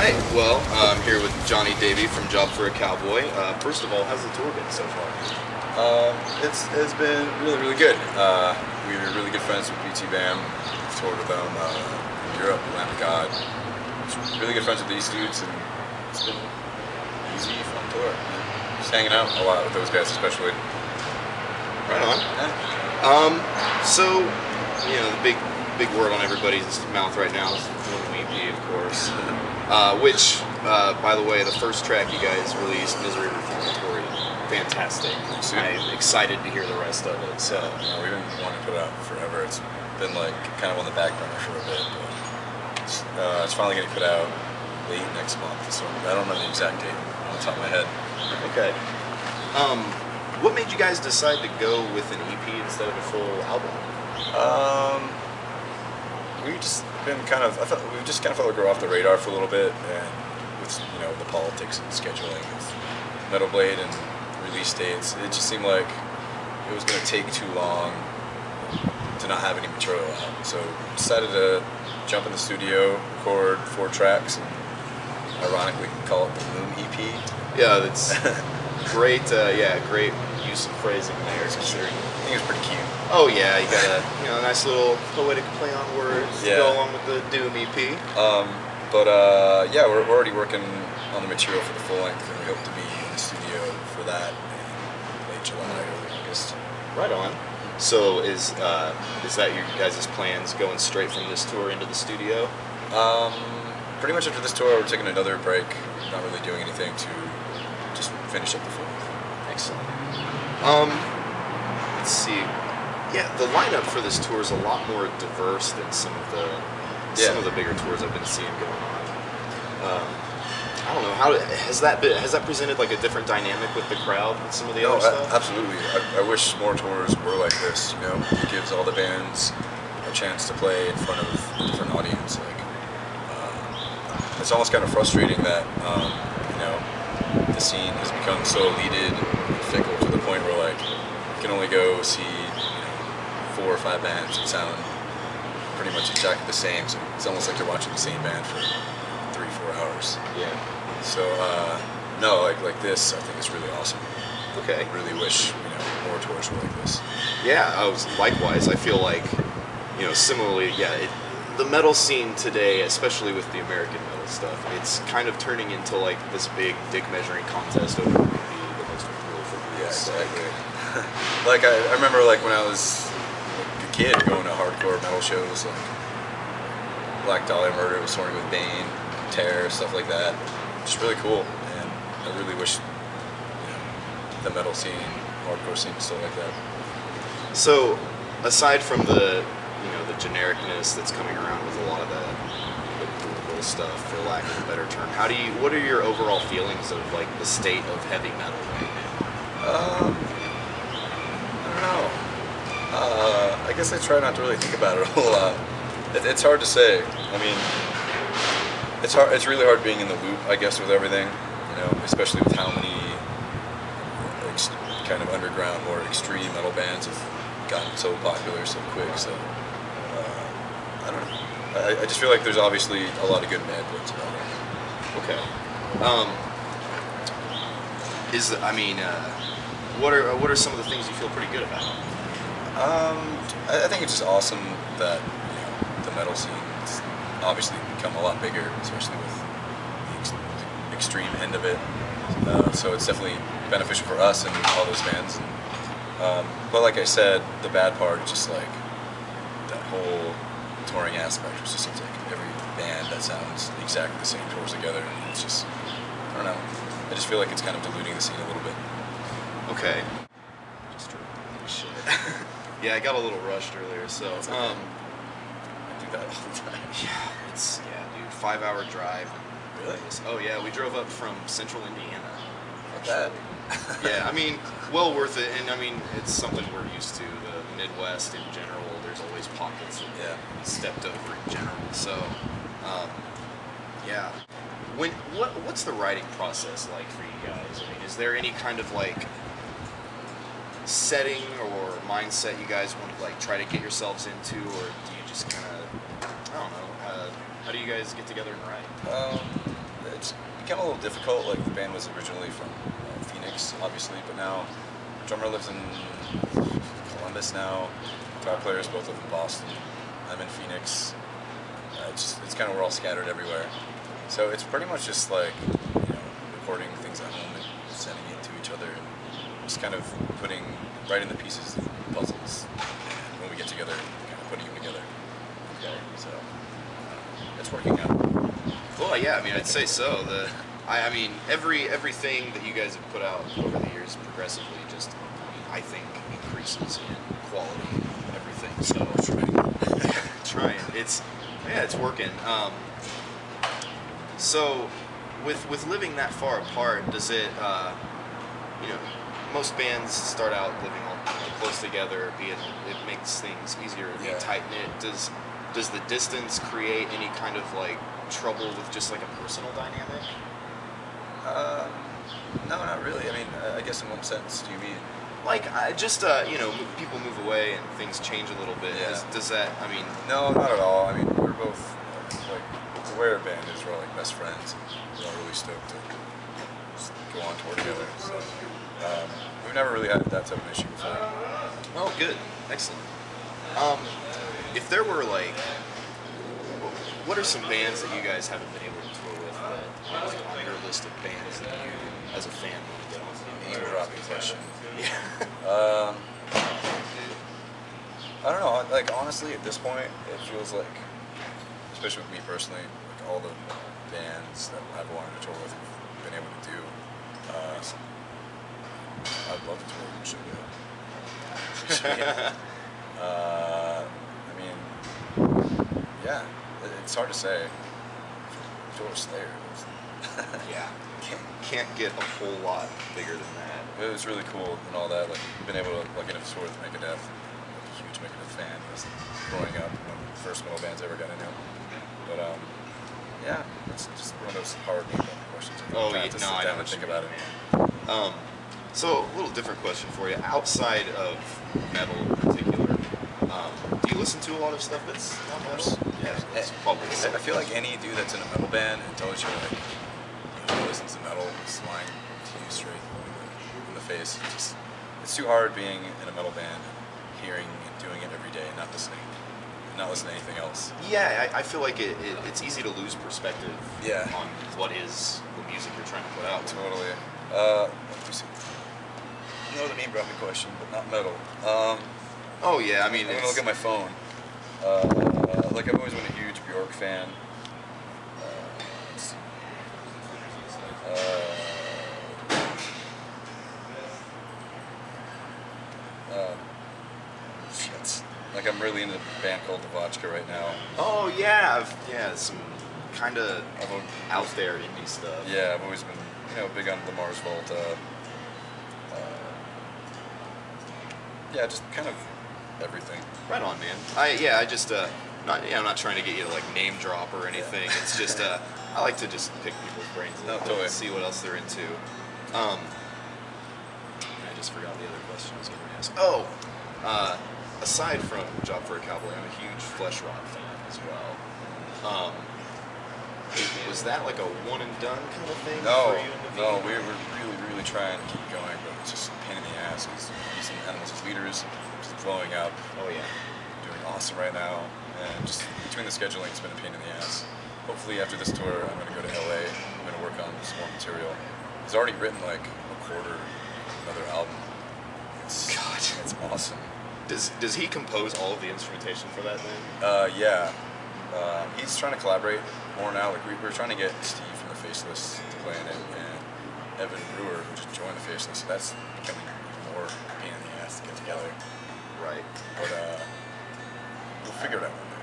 right, well, I'm here with Jonny Davy from Job for a Cowboy. First of all, how's the tour been so far? It's been really good. We were really good friends with BT Bam. We've toured with them in Europe, Land of God. Really good friends with these dudes, and it's been an easy, fun tour. Just hanging out a lot with those guys, especially. Right on. Yeah. So, you know, the big word on everybody's mouth right now is the EP, of course. Which, by the way, the first track you guys released, Misery Reformatory, fantastic. I'm excited to hear the rest of it. So we've been wanting to put it out forever. It's been like kind of on the back burner for a bit, but it's finally getting put out late next month. So I don't know the exact date on the top of my head. Okay. What made you guys decide to go with an EP instead of a full album? We've just been kind of, we just kind of felt like we were off the radar for a little bit, and with, you know, the politics and scheduling of Metal Blade and release dates, it just seemed like it was going to take too long to not have any material out. So we decided to jump in the studio, record 4 tracks, and ironically call it the Moon EP. Yeah, that's great. Great use of phrasing there. Considering, I think it was pretty cute. Oh yeah, you got a nice little poetic play on words to go along with the Doom EP. Yeah, we're already working on the material for the full length, and we hope to be in the studio for that in late July, early August. Right on. So is that your guys' plans, going straight from this tour into the studio? Pretty much after this tour, we're taking another break, not really doing anything to just finish up the full length. Excellent. Let's see. Yeah, the lineup for this tour is a lot more diverse than some of the bigger tours I've been seeing going on. I don't know, how has that presented like a different dynamic with the crowd with some of the other stuff? Absolutely. I wish more tours were like this. You know, it gives all the bands a chance to play in front of a different audience. Like, it's almost kind of frustrating that you know, the scene has become so elitid and fickle to the point where like you can only go see 4 or 5 bands that sound pretty much exactly the same. So it's almost like you're watching the same band for 3-4 hours. Yeah. So no, like this, I think is really awesome. Okay. I really wish more tours were like this. Yeah, likewise. I feel like similarly. Yeah, the metal scene today, especially with the American metal stuff, it's kind of turning into like this big dick measuring contest over who would be the most prolific. Yeah, exactly. Like I remember like when I was a kid going to hardcore metal shows, like Black Dahlia Murder was touring with Bane, Terror, stuff like that. Just really cool, and I really wish the metal scene, hardcore scene was still like that. So, aside from the genericness that's coming around with a lot of the political stuff, for lack of a better term, what are your overall feelings of like the state of heavy metal right now? I don't know. I guess I try not to really think about it a whole lot. It's hard to say. I mean, it's hard. It's really hard being in the loop, I guess, with everything. Especially with how many kind of underground, more extreme metal bands have gotten so popular so quick. So I don't know. I just feel like there's obviously a lot of good bad words about it. Okay. What are some of the things you feel pretty good about? I think it's just awesome that the metal scene has obviously become a lot bigger, especially with the extreme end of it. So it's definitely beneficial for us and all those bands. But like I said, the bad part is just like that whole touring aspect, which just seems like every band that sounds exactly the same tours together, and it's just, I don't know. I just feel like it's kind of diluting the scene a little bit. Okay. Shit. Yeah, I got a little rushed earlier, so Okay. I do that all the time. Yeah, dude, 5-hour drive. Really? Oh yeah, we drove up from central Indiana. Not bad. Yeah, I mean, well worth it, and I mean, it's something we're used to. The Midwest in general, there's always pockets of stepped over in general. So, yeah. What's the writing process like for you guys? I mean, is there any kind of like setting or mindset you guys want to like try to get yourselves into, or do you just kind of, I don't know, how do you guys get together and write? it's become a little difficult. Like the band was originally from Phoenix, obviously, but now the drummer lives in Columbus now. Guitar players both live in Boston. I'm in Phoenix. It's kind of, we're all scattered everywhere. So it's pretty much just like, recording things at home and sending it to each other and just kind of writing the pieces of puzzles. And when we get together, kind of putting them together. Okay, so it's working out. Well, yeah, I mean, I'd say so. I mean, everything that you guys have put out over the years progressively just, I think, increases in quality and everything. So trying. It's working. So with living that far apart, does it, most bands start out living all close together, it makes things easier to be tight-knit. Does the distance create any kind of like trouble with just like a personal dynamic? No, not really. I mean, I guess in what sense do you mean? Like, people move away and things change a little bit. Yeah. Does that, I mean... No, not at all. I mean, we're both, like, the way our band is, we're all, like, best friends. We're all really stoked to just go on tour together. So, we've never really had that type of issue before. Oh, good. Excellent. If there were, like... What are some bands that you guys haven't been able to tour with that on your list of bands that you, as a fan, want to get on? Eavesdropping question. Yeah. I don't know. Like, honestly, at this point, it feels like, especially with me personally, like all the bands that I've wanted to tour with, have been able to do. I'd love to tour with Sugar. I mean, yeah, it's hard to say. Tour Slayer. Yeah. Can't get a whole lot bigger than that. It was really cool and all that. Like, been able to, like, in a tour with Megadeth. I'm a huge Megadeth fan. I was growing up, one of the first metal bands I ever got into. But yeah, it's just one of those hard questions. Oh, yeah, no, I don't think about it. So a little different question for you. Outside of metal in particular, do you listen to a lot of stuff that's not metal? Yeah, it's probably. I feel like any dude that's in a metal band and tells you like he listens to metal is lying to you straight in the face. It's too hard being in a metal band, hearing and doing it every day, and not listening to anything else. Yeah, I feel like it's easy to lose perspective on what is the music you're trying to put out. Totally. Let me see. You know the name dropping question, but not metal. Oh yeah, I mean, I'm gonna look at my phone. Like, I've always been a huge Bjork fan. Shit. Like, I'm really into a band called The Vodka right now. Oh yeah, some kind of out there indie stuff. Yeah, I've always been, big on Lamar's Volta. Yeah, just kind of everything. Right on, man. I'm not trying to get you to like name drop or anything. Yeah. It's just I like to just pick people's brains a little bit and see what else they're into. I just forgot the other question I was going to ask. Aside from Job for a Cowboy, I'm a huge Flesh Rot fan as well. Was that like a one and done kind of thing for you? No, we were really trying to keep going, but it's just a pain in the ass. It's using Animals as Leaders, just blowing up. Oh yeah. Doing awesome right now, and just between the scheduling, it's been a pain in the ass. Hopefully after this tour, I'm going to go to LA. I'm going to work on some more material. He's already written like a quarter of another album. It's awesome. Does he compose all of the instrumentation for that then? Yeah. He's trying to collaborate more now. Like we're trying to get Steve from the Faceless to play in it, and Evan Brewer, who just joined the Faceless. So that's becoming more pain in the ass to get together. Right. But we'll figure it out one day.